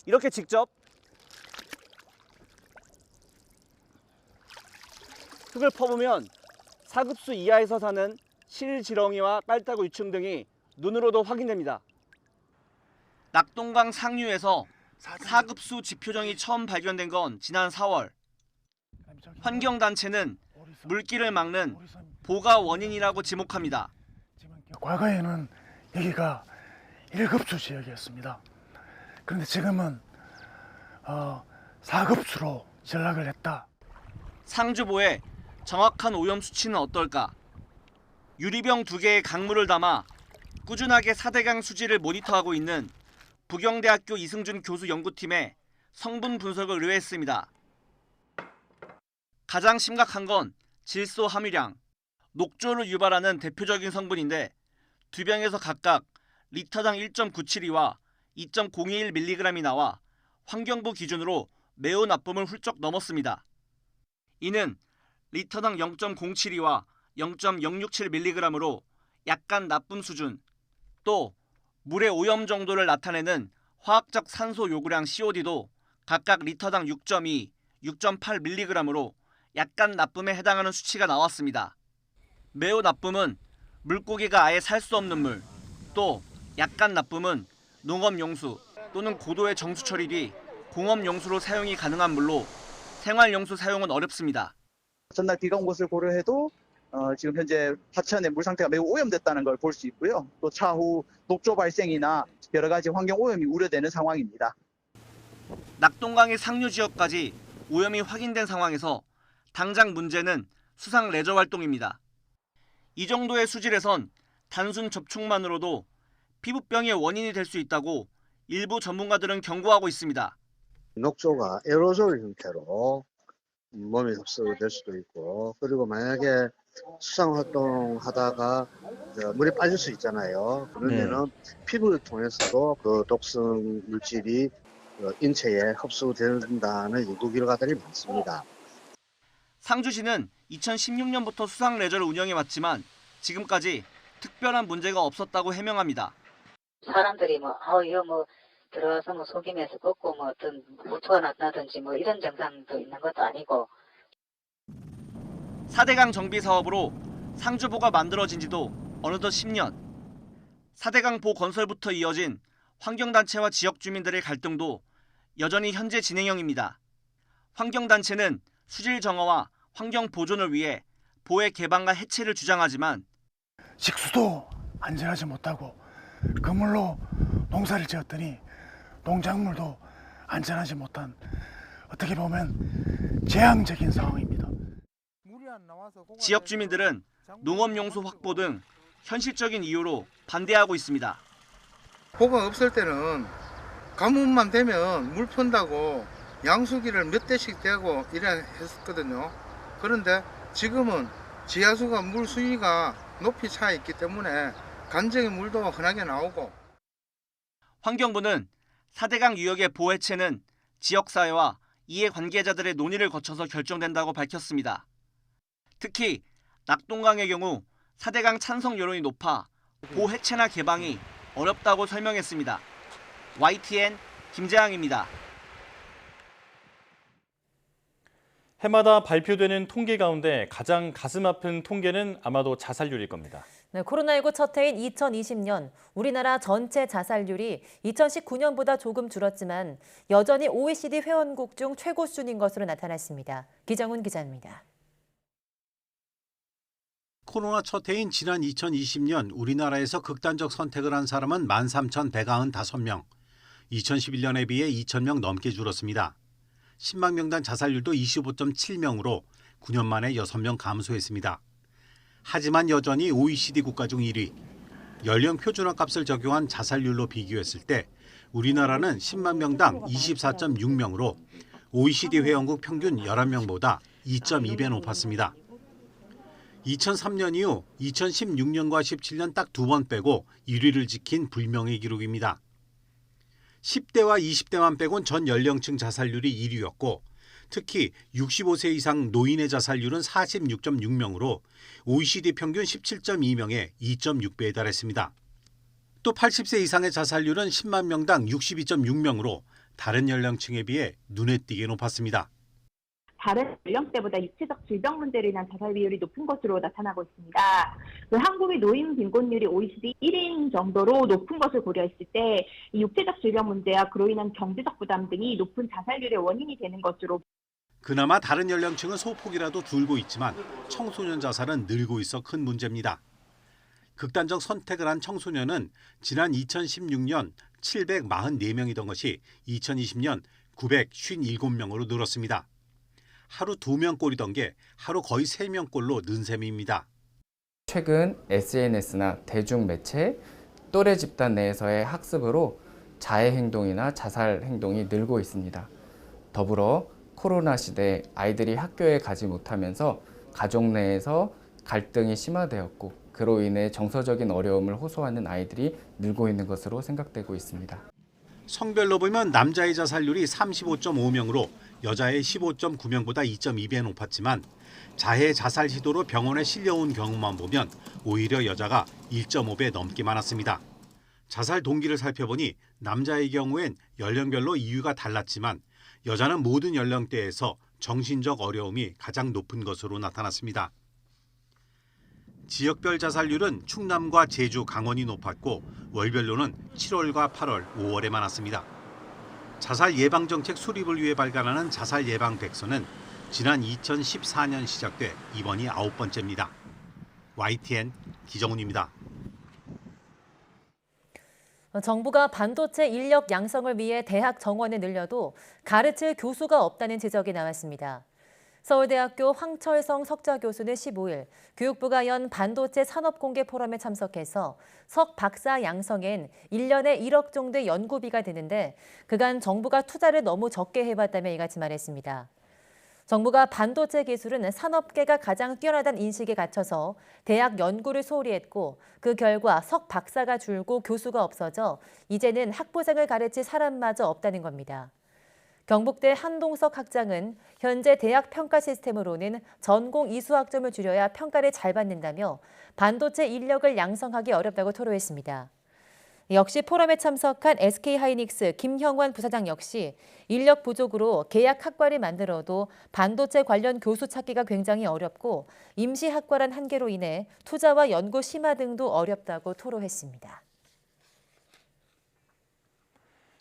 S10: 이렇게 직접 흙을 퍼보면 4급수 이하에서 사는 실지렁이와 깔따구 유충 등이 눈으로도 확인됩니다. 낙동강 상류에서 4급수 지표정이 처음 발견된 건 지난 4월. 환경단체는 물길을 막는 보가 원인이라고 지목합니다.
S11: 과거에는 여기가 1급수 지역이었습니다. 그런데 지금은 4급수로 전락을 했다.
S10: 상주보의 정확한 오염 수치는 어떨까? 유리병 2개의 강물을 담아 꾸준하게 4대강 수질을 모니터하고 있는 부경대학교 이승준 교수 연구팀에 성분 분석을 의뢰했습니다. 가장 심각한 건 질소 함유량. 녹조를 유발하는 대표적인 성분인데 두 병에서 각각 리터당 1.972와 2.021mg이 나와 환경부 기준으로 매우 나쁨을 훌쩍 넘었습니다. 이는 리터당 0.072와 0.067mg으로 약간 나쁨 수준, 또 물의 오염 정도를 나타내는 화학적 산소 요구량 COD도 각각 리터당 6.2, 6.8mg으로 약간 나쁨에 해당하는 수치가 나왔습니다. 매우 나쁨은 물고기가 아예 살 수 없는 물, 또 약간 나쁨은 농업용수 또는 고도의 정수 처리 뒤 공업용수로 사용이 가능한 물로 생활용수 사용은 어렵습니다.
S12: 전날 비가 온 것을 고려해도 지금 현재 하천의 물 상태가 매우 오염됐다는 걸 볼 수 있고요. 또 차후 녹조 발생이나 여러 가지 환경 오염이 우려되는 상황입니다.
S10: 낙동강의 상류 지역까지 오염이 확인된 상황에서 당장 문제는 수상 레저 활동입니다. 이 정도의 수질에선 단순 접촉만으로도 피부병의 원인이 될 수 있다고 일부 전문가들은 경고하고 있습니다.
S13: 녹조가 에어로졸 형태로 몸에 흡수될 수도 있고, 그리고 만약에 수상활동 하다가 물에 빠질 수 있잖아요. 그러면은 피부를 통해서도 그 독성 물질이 인체에 흡수된다는 연구 결과들이 많습니다.
S10: 상주시는 2016년부터 수상 레저를 운영해왔지만 지금까지 특별한 문제가 없었다고 해명합니다.
S14: 사람들이 이거 들어와서 속임에서 걷고 어떤 무토가 났다든지 이런 증상도 있는 것도 아니고.
S10: 4대강 정비 사업으로 상주보가 만들어진 지도 어느덧 10년. 4대강 건설부터 이어진 환경단체와 지역주민들의 갈등도 여전히 현재 진행형입니다. 환경단체는 수질 정화와 환경 보존을 위해 보의 개방과 해체를 주장하지만
S11: 식수도 안전하지 못하고 그물로 농사를 지었더니 농작물도 안전하지 못한 어떻게 보면 재앙적인 상황입니다.
S10: 지역 주민들은 농업용수 확보 등 현실적인 이유로 반대하고 있습니다.
S15: 보가 없을 때는 가뭄만 되면 물 푼다고 양수기를 몇 대씩 대고 이래 했었거든요. 그런데 지금은 지하수가 물 수위가 높이 차 있기 때문에 간정의 물도 흔하게 나오고.
S10: 환경부는 4대강 유역의 보호 해체는 지역사회와 이해관계자들의 논의를 거쳐서 결정된다고 밝혔습니다. 특히 낙동강의 경우 4대강 찬성 여론이 높아 보호 해체나 개방이 어렵다고 설명했습니다. YTN 김재항입니다.
S1: 해마다 발표되는 통계 가운데 가장 가슴 아픈 통계는 아마도 자살률일 겁니다.
S2: 네, 코로나19 첫 해인 2020년 우리나라 전체 자살률이 2019년보다 조금 줄었지만 여전히 OECD 회원국 중 최고 수준인 것으로 나타났습니다. 기정훈 기자입니다.
S16: 코로나 첫 해인 지난 2020년 우리나라에서 극단적 선택을 한 사람은 13,195명, 2011년에 비해 2,000명 넘게 줄었습니다. 10만 명당 자살률도 25.7명으로 9년 만에 6명 감소했습니다. 하지만 여전히 OECD 국가 중 1위, 연령 표준화값을 적용한 자살률로 비교했을 때 우리나라는 10만 명당 24.6명으로 OECD 회원국 평균 11명보다 2.2배 높았습니다. 2003년 이후 2016년과 17년 딱 2번 빼고 1위를 지킨 불명예 기록입니다. 10대와 20대만 빼곤 전 연령층 자살률이 1위였고 특히 65세 이상 노인의 자살률은 46.6명으로 OECD 평균 17.2명에 2.6배에 달했습니다. 또 80세 이상의 자살률은 10만 명당 62.6명으로 다른 연령층에 비해 눈에 띄게 높았습니다.
S17: 다른 연령대보다 육체적 질병 문제로 인한 자살 비율이 높은 것으로 나타나고 있습니다. 한국의 노인 빈곤율이 OECD 1인 정도로 높은 것을 고려했을 때 이 육체적 질병 문제와 그로 인한 경제적 부담 등이 높은 자살률의 원인이 되는 것으로.
S16: 그나마 다른 연령층은 소폭이라도 줄고 있지만 청소년 자살은 늘고 있어 큰 문제입니다. 극단적 선택을 한 청소년은 지난 2016년 744명이던 것이 2020년 957명으로 늘었습니다. 하루 2명꼴이던 게 하루 거의 3명꼴로 는 셈입니다.
S18: 최근 SNS나 대중매체, 또래 집단 내에서의 학습으로 자해 행동이나 자살 행동이 늘고 있습니다. 더불어 코로나 시대 아이들이 학교에 가지 못하면서 가족 내에서 갈등이 심화되었고 그로 인해 정서적인 어려움을 호소하는 아이들이 늘고 있는 것으로 생각되고 있습니다.
S16: 성별로 보면 남자의 자살률이 35.5명으로 여자의 15.9명보다 2.2배 높았지만 자해 자살 시도로 병원에 실려온 경우만 보면 오히려 여자가 1.5배 넘게 많았습니다. 자살 동기를 살펴보니 남자의 경우엔 연령별로 이유가 달랐지만 여자는 모든 연령대에서 정신적 어려움이 가장 높은 것으로 나타났습니다. 지역별 자살률은 충남과 제주, 강원이 높았고 월별로는 7월과 8월, 5월에 많았습니다. 자살 예방 정책 수립을 위해 발간하는 자살 예방 백서는 지난 2014년 시작돼 이번이 9번째입니다. YTN 기정훈입니다.
S2: 정부가 반도체 인력 양성을 위해 대학 정원을 늘려도 가르칠 교수가 없다는 지적이 나왔습니다. 서울대학교 황철성 석좌 교수는 15일 교육부가 연 반도체 산업공개 포럼에 참석해서 석 박사 양성엔 1년에 1억 정도의 연구비가 드는데 그간 정부가 투자를 너무 적게 해왔다며 이같이 말했습니다. 정부가 반도체 기술은 산업계가 가장 뛰어나다는 인식에 갇혀서 대학 연구를 소홀히 했고 그 결과 석 박사가 줄고 교수가 없어져 이제는 학부생을 가르칠 사람마저 없다는 겁니다. 경북대 한동석 학장은 현재 대학 평가 시스템으로는 전공 이수학점을 줄여야 평가를 잘 받는다며 반도체 인력을 양성하기 어렵다고 토로했습니다. 역시 포럼에 참석한 SK하이닉스 김형환 부사장 역시 인력 부족으로 계약 학과를 만들어도 반도체 관련 교수 찾기가 굉장히 어렵고 임시 학과란 한계로 인해 투자와 연구 심화 등도 어렵다고 토로했습니다.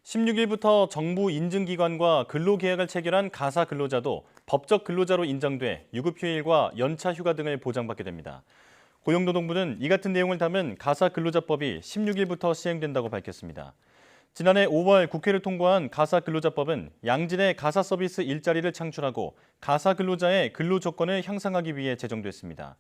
S1: 16일부터 정부 인증기관과 근로계약을 체결한 가사 근로자도 법적 근로자로 인정돼 유급휴일과 연차 휴가 등을 보장받게 됩니다. 고용노동부는 이 같은 내용을 담은 가사 근로자법이 16일부터 시행된다고 밝혔습니다. 지난해 5월 국회를 통과한 가사 근로자법은 양질의 가사 서비스 일자리를 창출하고 가사 근로자의 근로 조건을 향상하기 위해 제정됐습니다.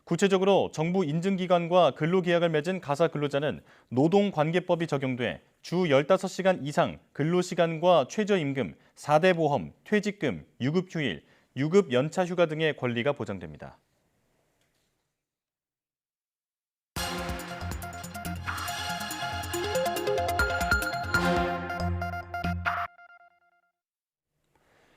S1: 구체적으로 정부 인증기관과 근로계약을 맺은 가사 근로자는 노동관계법이 적용돼 주 15시간 이상 근로시간과 최저임금, 4대 보험, 퇴직금, 유급휴일, 유급 연차 휴가 등의 권리가 보장됩니다.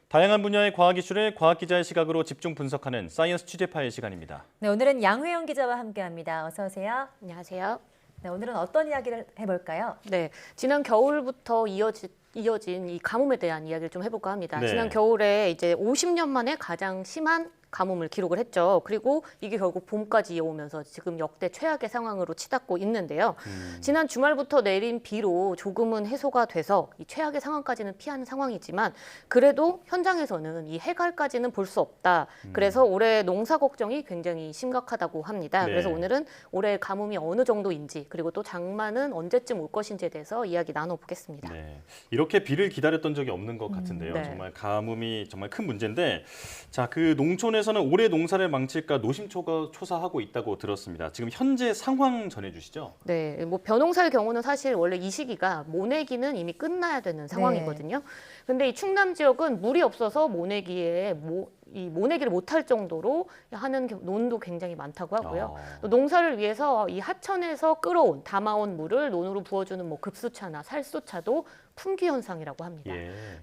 S1: 다양한 분야의 과학 이슈를 과학 기자의 시각으로 집중 분석하는 사이언스 취재 파일 시간입니다.
S2: 네, 오늘은 양회영 기자와 함께합니다. 어서 오세요.
S19: 안녕하세요.
S2: 네, 오늘은 어떤 이야기를 해볼까요?
S19: 네, 지난 겨울부터 이어진 이 가뭄에 대한 이야기를 좀 해볼까 합니다.
S2: 네.
S19: 지난 겨울에 이제 50년 만에 가장 심한 가뭄을 기록을 했죠. 그리고 이게 결국 봄까지 이어오면서 지금 역대 최악의 상황으로 치닫고 있는데요. 지난 주말부터 내린 비로 조금은 해소가 돼서 이 최악의 상황까지는 피하는 상황이지만 그래도 현장에서는 이 해갈까지는 볼 수 없다. 그래서 올해 농사 걱정이 굉장히 심각하다고 합니다.
S1: 네.
S19: 그래서 오늘은 올해 가뭄이 어느 정도인지 그리고 또 장마는 언제쯤 올 것인지에 대해서 이야기 나눠보겠습니다.
S1: 네, 이렇게 비를 기다렸던 적이 없는 것 같은데요.
S19: 네.
S1: 정말 가뭄이 정말 큰 문제인데, 자, 그 농촌에서는 올해 농사를 망칠까 노심초사하고 있다고 들었습니다. 지금 현재 상황 전해주시죠.
S19: 네, 뭐 벼농사의 경우는 사실 원래 이 시기가 모내기는 이미 끝나야 되는 상황이거든요. 근데 이 충남 지역은 물이 없어서 이 모내기를 못할 정도로 하는 논도 굉장히 많다고 하고요. 또 농사를 위해서 이 하천에서 담아온 물을 논으로 부어주는 뭐 급수차나 살수차도 품귀 현상이라고 합니다.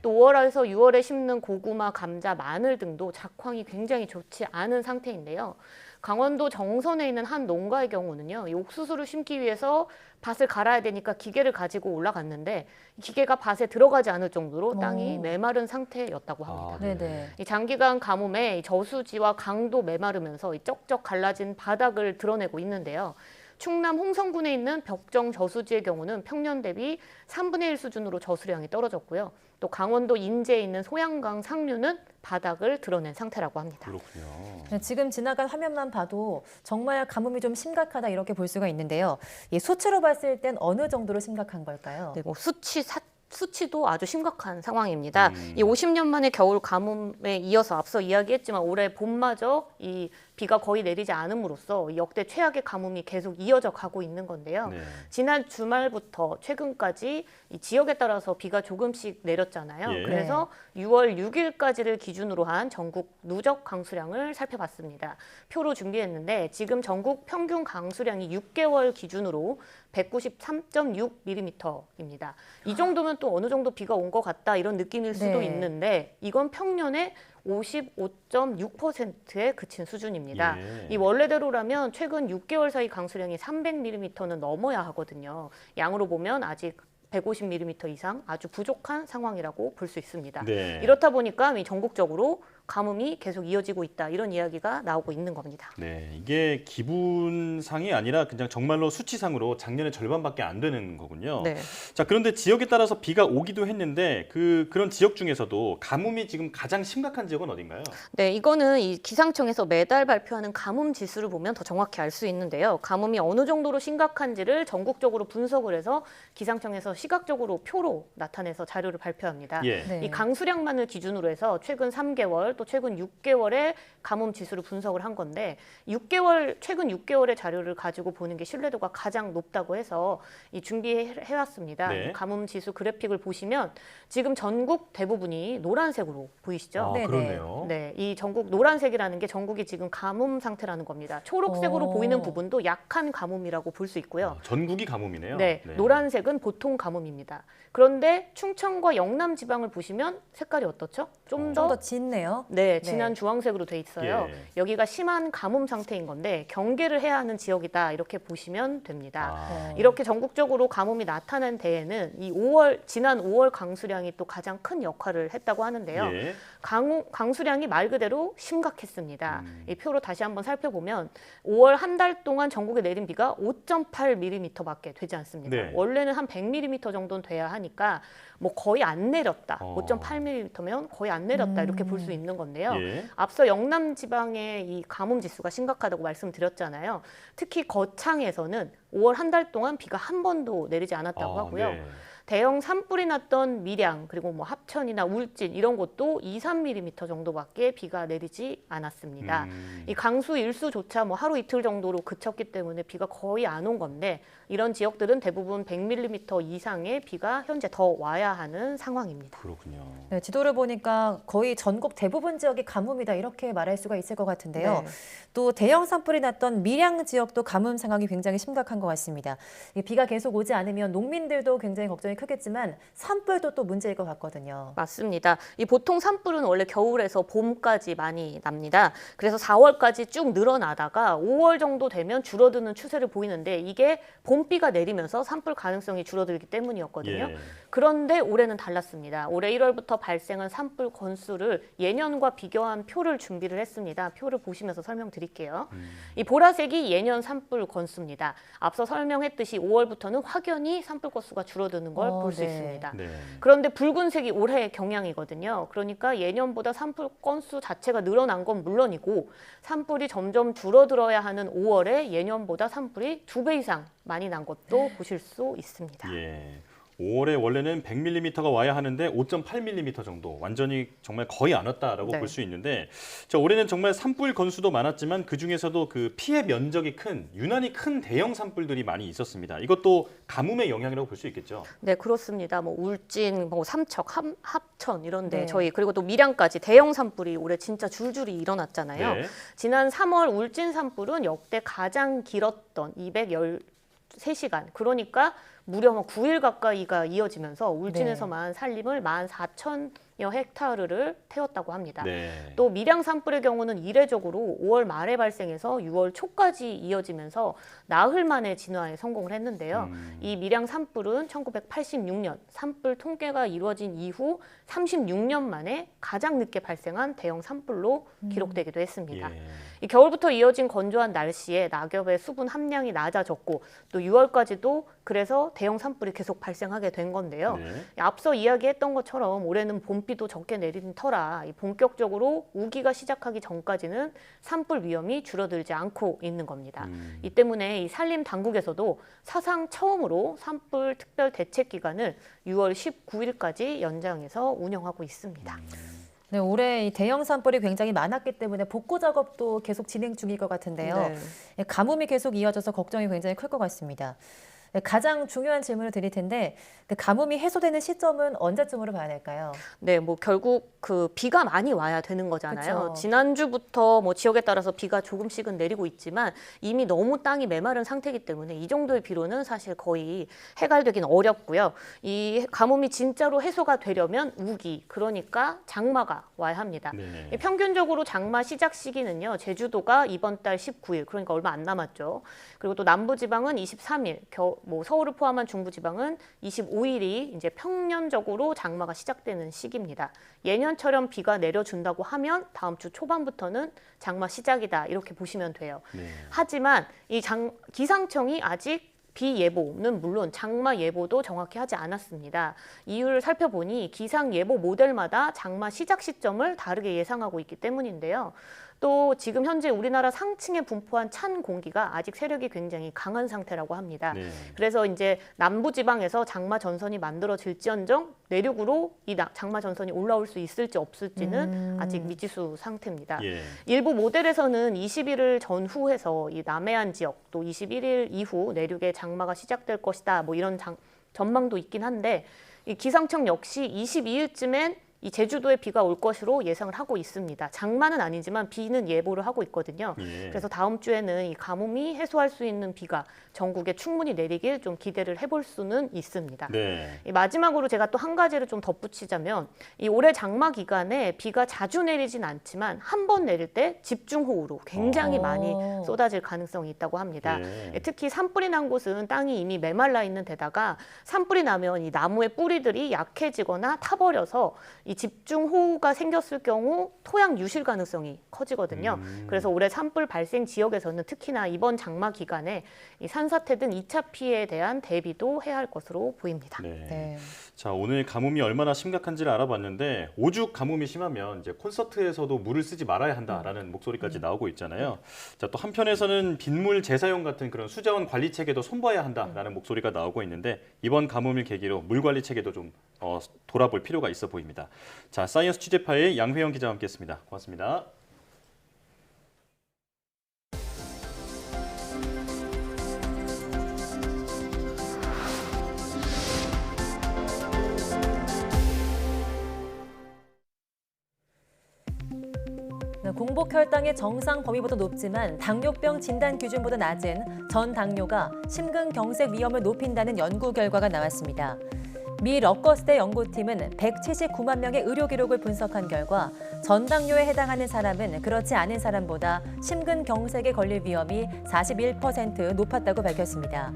S19: 또 5월에서 6월에 심는 고구마, 감자, 마늘 등도 작황이 굉장히 좋지 않은 상태인데요. 강원도 정선에 있는 한 농가의 경우는요, 이 옥수수를 심기 위해서 밭을 갈아야 되니까 기계를 가지고 올라갔는데 기계가 밭에 들어가지 않을 정도로 땅이 메마른 상태였다고 합니다.
S2: 네네.
S19: 이 장기간 가뭄에 저수지와 강도 메마르면서 이 쩍쩍 갈라진 바닥을 드러내고 있는데요. 충남 홍성군에 있는 벽정 저수지의 경우는 평년 대비 3분의 1 수준으로 저수량이 떨어졌고요. 또 강원도 인제에 있는 소양강 상류는 바닥을 드러낸 상태라고 합니다.
S1: 그렇군요.
S2: 네, 지금 지나간 화면만 봐도 정말 가뭄이 좀 심각하다 이렇게 볼 수가 있는데요. 이 수치로 봤을 땐 어느 정도로 심각한 걸까요?
S19: 네, 뭐 수치도 아주 심각한 상황입니다. 이 50년 만에 겨울 가뭄에 이어서 앞서 이야기했지만 올해 봄마저 이 비가 거의 내리지 않음으로써 역대 최악의 가뭄이 계속 이어져 가고 있는 건데요.
S1: 네.
S19: 지난 주말부터 최근까지 이 지역에 따라서 비가 조금씩 내렸잖아요.
S1: 예.
S19: 그래서 6월 6일까지를 기준으로 한 전국 누적 강수량을 살펴봤습니다. 표로 준비했는데 지금 전국 평균 강수량이 6개월 기준으로 193.6mm입니다. 이 정도면 또 어느 정도 비가 온 것 같다 이런 느낌일 수도
S2: 네.
S19: 있는데 이건 평년에 55.6%에 그친 수준입니다.
S1: 예.
S19: 이 원래대로라면 최근 6개월 사이 강수량이 300mm는 넘어야 하거든요. 양으로 보면 아직 150mm 이상 아주 부족한 상황이라고 볼 수 있습니다.
S1: 네.
S19: 이렇다 보니까 이 전국적으로 가뭄이 계속 이어지고 있다 이런 이야기가 나오고 있는 겁니다.
S1: 네, 이게 기분상이 아니라 그냥 정말로 수치상으로 작년의 절반밖에 안 되는 거군요.
S19: 네.
S1: 자, 그런데 지역에 따라서 비가 오기도 했는데 그런 지역 중에서도 가뭄이 지금 가장 심각한 지역은 어딘가요?
S19: 네, 이거는 이 기상청에서 매달 발표하는 가뭄 지수를 보면 더 정확히 알 수 있는데요. 가뭄이 어느 정도로 심각한지를 전국적으로 분석을 해서 기상청에서 시각적으로 표로 나타내서 자료를 발표합니다.
S1: 예.
S2: 네.
S19: 이 강수량만을 기준으로 해서 최근 3개월 또 최근 6개월의 가뭄 지수를 분석을 한 건데 최근 6개월의 자료를 가지고 보는 게 신뢰도가 가장 높다고 해서 준비해왔습니다.
S1: 네.
S19: 가뭄 지수 그래픽을 보시면 지금 전국 대부분이 노란색으로 보이시죠?
S1: 아, 그렇네요.
S19: 네, 이 전국 노란색이라는 게 전국이 지금 가뭄 상태라는 겁니다. 초록색으로 보이는 부분도 약한 가뭄이라고 볼 수 있고요.
S1: 전국이 가뭄이네요.
S19: 네, 노란색은 보통 가뭄입니다. 그런데 충청과 영남 지방을 보시면 색깔이 어떻죠? 좀 더
S2: 짙네요.
S19: 네, 진한 주황색으로 돼 있어요.
S1: 예.
S19: 여기가 심한 가뭄 상태인 건데 경계를 해야 하는 지역이다 이렇게 보시면 됩니다.
S1: 네.
S19: 이렇게 전국적으로 가뭄이 나타난 데에는 이 지난 5월 강수량이 또 가장 큰 역할을 했다고 하는데요.
S1: 예.
S19: 강수량이 말 그대로 심각했습니다. 이 표로 다시 한번 살펴보면 5월 한 달 동안 전국에 내린 비가 5.8mm밖에 되지 않습니다.
S1: 네.
S19: 원래는 한 100mm 정도는 돼야 하니까 뭐 거의 안 내렸다. 5.8mm면 거의 안 내렸다 이렇게 볼 수 있는 건데요.
S1: 예.
S19: 앞서 영남 지방의 이 가뭄 지수가 심각하다고 말씀드렸잖아요. 특히 거창에서는 5월 한 달 동안 비가 한 번도 내리지 않았다고 하고요.
S1: 네.
S19: 대형 산불이 났던 밀양 그리고 뭐 합천이나 울진 이런 곳도 2, 3mm 정도밖에 비가 내리지 않았습니다. 이 강수 일수조차 뭐 하루 이틀 정도로 그쳤기 때문에 비가 거의 안 온 건데 이런 지역들은 대부분 100mm 이상의 비가 현재 더 와야 하는 상황입니다.
S1: 그렇군요.
S2: 네, 지도를 보니까 거의 전국 대부분 지역이 가뭄이다 이렇게 말할 수가 있을 것 같은데요.
S19: 네.
S2: 또 대형 산불이 났던 밀양 지역도 가뭄 상황이 굉장히 심각한 것 같습니다. 비가 계속 오지 않으면 농민들도 굉장히 걱정이 크겠지만 산불도 또 문제일 것 같거든요.
S19: 맞습니다. 이 보통 산불은 원래 겨울에서 봄까지 많이 납니다. 그래서 4월까지 쭉 늘어나다가 5월 정도 되면 줄어드는 추세를 보이는데 이게 봄비가 내리면서 산불 가능성이 줄어들기 때문이었거든요.
S1: 예.
S19: 그런데 올해는 달랐습니다. 올해 1월부터 발생한 산불 건수를 예년과 비교한 표를 준비를 했습니다. 표를 보시면서 설명드릴게요. 이 보라색이 예년 산불 건수입니다. 앞서 설명했듯이 5월부터는 확연히 산불 건수가 줄어드는 걸 볼 수
S2: 네.
S19: 있습니다.
S1: 네.
S19: 그런데 붉은색이 올해의 경향이거든요. 그러니까 예년보다 산불 건수 자체가 늘어난 건 물론이고 산불이 점점 줄어들어야 하는 5월에 예년보다 산불이 2배 이상 많이 난 것도 보실 수 있습니다.
S1: 예. 5월에 원래는 100mm가 와야 하는데 5.8mm 정도, 완전히 정말 거의 안 왔다라고
S19: 네.
S1: 볼 수 있는데, 자, 올해는 정말 산불 건수도 많았지만 그 중에서도 그 피해 면적이 유난히 큰 대형 산불들이 많이 있었습니다. 이것도 가뭄의 영향이라고 볼 수 있겠죠.
S19: 네, 그렇습니다. 뭐 울진, 뭐 삼척, 합천 이런데
S2: 네.
S19: 저희 그리고 또 밀양까지 대형 산불이 올해 진짜 줄줄이 일어났잖아요.
S1: 네.
S19: 지난 3월 울진 산불은 역대 가장 길었던 213시간. 그러니까 무려 9일 가까이가 이어지면서 울진에서만 산림을 14,000여 헥타르를 태웠다고 합니다.
S1: 네.
S19: 또 밀양 산불의 경우는 이례적으로 5월 말에 발생해서 6월 초까지 이어지면서 나흘 만에 진화에 성공을 했는데요. 이 밀양 산불은 1986년 산불 통계가 이루어진 이후 36년 만에 가장 늦게 발생한 대형 산불로 기록되기도 했습니다.
S1: 예.
S19: 이 겨울부터 이어진 건조한 날씨에 낙엽의 수분 함량이 낮아졌고 또 6월까지도 그래서 대형 산불이 계속 발생하게 된 건데요.
S1: 네.
S19: 앞서 이야기했던 것처럼 올해는 봄비도 적게 내린 터라 본격적으로 우기가 시작하기 전까지는 산불 위험이 줄어들지 않고 있는 겁니다. 이 때문에 이 산림 당국에서도 사상 처음으로 산불 특별 대책 기간을 6월 19일까지 연장해서 운영하고 있습니다.
S2: 네, 올해 이 대형 산불이 굉장히 많았기 때문에 복구 작업도 계속 진행 중일 것 같은데요.
S19: 네.
S2: 가뭄이 계속 이어져서 걱정이 굉장히 클 것 같습니다. 가장 중요한 질문을 드릴 텐데 그 가뭄이 해소되는 시점은 언제쯤으로 봐야 될까요?
S19: 네, 뭐 결국 그 비가 많이 와야 되는 거잖아요.
S2: 그쵸.
S19: 지난주부터 뭐 지역에 따라서 비가 조금씩은 내리고 있지만 이미 너무 땅이 메마른 상태이기 때문에 이 정도의 비로는 사실 거의 해갈되긴 어렵고요. 이 가뭄이 진짜로 해소가 되려면 우기, 그러니까 장마가 와야 합니다.
S1: 네.
S19: 평균적으로 장마 시작 시기는요. 제주도가 이번 달 19일, 그러니까 얼마 안 남았죠. 그리고 또 남부지방은 23일, 뭐 서울을 포함한 중부지방은 25일이 이제 평년적으로 장마가 시작되는 시기입니다. 예년처럼 비가 내려준다고 하면 다음 주 초반부터는 장마 시작이다 이렇게 보시면 돼요.
S1: 네.
S19: 하지만 이 기상청이 아직 비 예보는 물론 장마 예보도 정확히 하지 않았습니다. 이유를 살펴보니 기상 예보 모델마다 장마 시작 시점을 다르게 예상하고 있기 때문인데요. 또 지금 현재 우리나라 상층에 분포한 찬 공기가 아직 세력이 굉장히 강한 상태라고 합니다.
S1: 네.
S19: 그래서 이제 남부 지방에서 장마 전선이 만들어질지언정 내륙으로 이 장마 전선이 올라올 수 있을지 없을지는 아직 미지수 상태입니다.
S1: 예.
S19: 일부 모델에서는 21일 전후해서 이 남해안 지역 또 21일 이후 내륙에 장마가 시작될 것이다. 뭐 이런 전망도 있긴 한데 이 기상청 역시 22일쯤엔 이 제주도에 비가 올 것으로 예상을 하고 있습니다. 장마는 아니지만 비는 예보를 하고 있거든요.
S1: 예.
S19: 그래서 다음 주에는 이 가뭄이 해소할 수 있는 비가 전국에 충분히 내리길 좀 기대를 해볼 수는 있습니다.
S1: 네.
S19: 마지막으로 제가 또 한 가지를 좀 덧붙이자면 이 올해 장마 기간에 비가 자주 내리진 않지만 한 번 내릴 때 집중호우로 굉장히 많이 쏟아질 가능성이 있다고 합니다.
S1: 예.
S19: 특히 산불이 난 곳은 땅이 이미 메말라 있는 데다가 산불이 나면 이 나무의 뿌리들이 약해지거나 타버려서 이 집중호우가 생겼을 경우 토양 유실 가능성이 커지거든요. 그래서 올해 산불 발생 지역에서는 특히나 이번 장마 기간에 이 산사태 등 2차 피해에 대한 대비도 해야 할 것으로 보입니다.
S1: 네. 자, 오늘 가뭄이 얼마나 심각한지를 알아봤는데 오죽 가뭄이 심하면 이제 콘서트에서도 물을 쓰지 말아야 한다라는 목소리까지 나오고 있잖아요. 자, 또 한편에서는 빗물 재사용 같은 그런 수자원 관리 체계도 손봐야 한다라는 목소리가 나오고 있는데 이번 가뭄을 계기로 물 관리 체계도 좀 돌아볼 필요가 있어 보입니다. 자, 사이언스 취재파의 양회영 기자와 함께했습니다. 고맙습니다.
S2: 공복 혈당의 정상 범위보다 높지만 당뇨병 진단 기준보다 낮은 전 당뇨가 심근경색 위험을 높인다는 연구 결과가 나왔습니다. 미 러커스대 연구팀은 179만 명의 의료 기록을 분석한 결과 전 당뇨에 해당하는 사람은 그렇지 않은 사람보다 심근경색에 걸릴 위험이 41% 높았다고 밝혔습니다.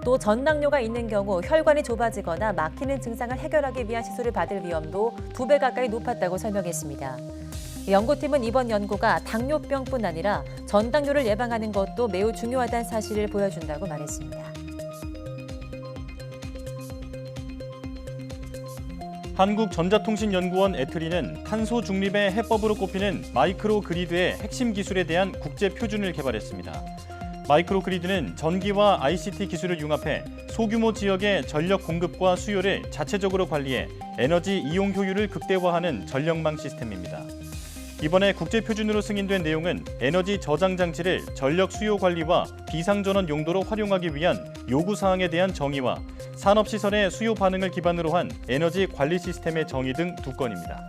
S2: 또 전 당뇨가 있는 경우 혈관이 좁아지거나 막히는 증상을 해결하기 위한 시술을 받을 위험도 2배 가까이 높았다고 설명했습니다. 연구팀은 이번 연구가 당뇨병뿐 아니라 전당뇨를 예방하는 것도 매우 중요하다는 사실을 보여준다고 말했습니다.
S1: 한국전자통신연구원 에트리는 탄소 중립의 해법으로 꼽히는 마이크로 그리드의 핵심 기술에 대한 국제 표준을 개발했습니다. 마이크로 그리드는 전기와 ICT 기술을 융합해 소규모 지역의 전력 공급과 수요를 자체적으로 관리해 에너지 이용 효율을 극대화하는 전력망 시스템입니다. 이번에 국제 표준으로 승인된 내용은 에너지 저장 장치를 전력 수요 관리와 비상전원 용도로 활용하기 위한 요구 사항에 대한 정의와 산업 시설의 수요 반응을 기반으로 한 에너지 관리 시스템의 정의 등 2건입니다.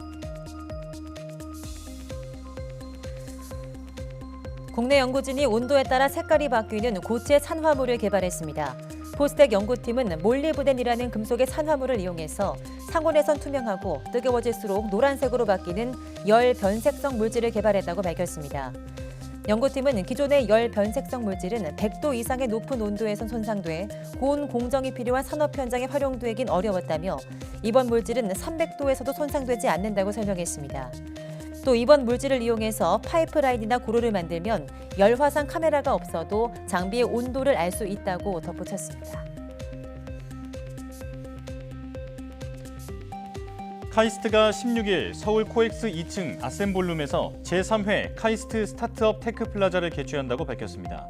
S2: 국내 연구진이 온도에 따라 색깔이 바뀌는 고체 산화물을 개발했습니다. 포스텍 연구팀은 몰리브덴이라는 금속의 산화물을 이용해서 상온에선 투명하고 뜨거워질수록 노란색으로 바뀌는 열 변색성 물질을 개발했다고 밝혔습니다. 연구팀은 기존의 열 변색성 물질은 100도 이상의 높은 온도에선 손상돼 고온 공정이 필요한 산업 현장에 활용되긴 어려웠다며 이번 물질은 300도에서도 손상되지 않는다고 설명했습니다. 또 이번 물질을 이용해서 파이프라인이나 고로를 만들면 열화상 카메라가 없어도 장비의 온도를 알 수 있다고 덧붙였습니다.
S1: 카이스트가 16일 서울 코엑스 2층 아셈볼룸에서 제3회 카이스트 스타트업 테크플라자를 개최한다고 밝혔습니다.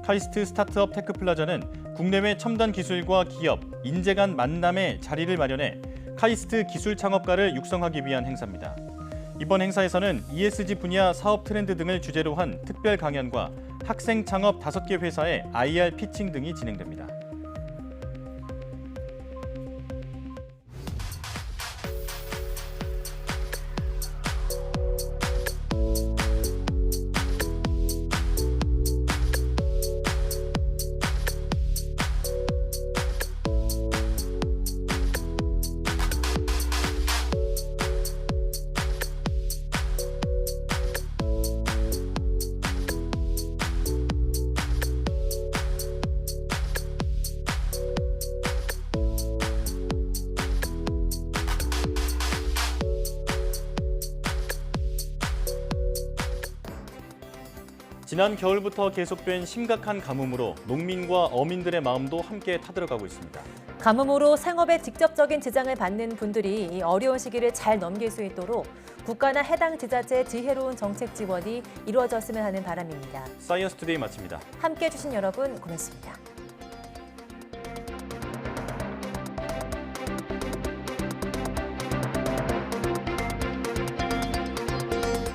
S1: 카이스트 스타트업 테크플라자는 국내외 첨단 기술과 기업, 인재 간 만남의 자리를 마련해 카이스트 기술 창업가를 육성하기 위한 행사입니다. 이번 행사에서는 ESG 분야 사업 트렌드 등을 주제로 한 특별 강연과 학생 창업 5개 회사의 IR 피칭 등이 진행됩니다. 지난 겨울부터 계속된 심각한 가뭄으로 농민과 어민들의 마음도 함께 타들어가고 있습니다.
S2: 가뭄으로 생업에 직접적인 지장을 받는 분들이 이 어려운 시기를 잘 넘길 수 있도록 국가나 해당 지자체의 지혜로운 정책 지원이 이루어졌으면 하는 바람입니다.
S1: 사이언스 투데이 마칩니다.
S2: 함께해 주신 여러분 고맙습니다.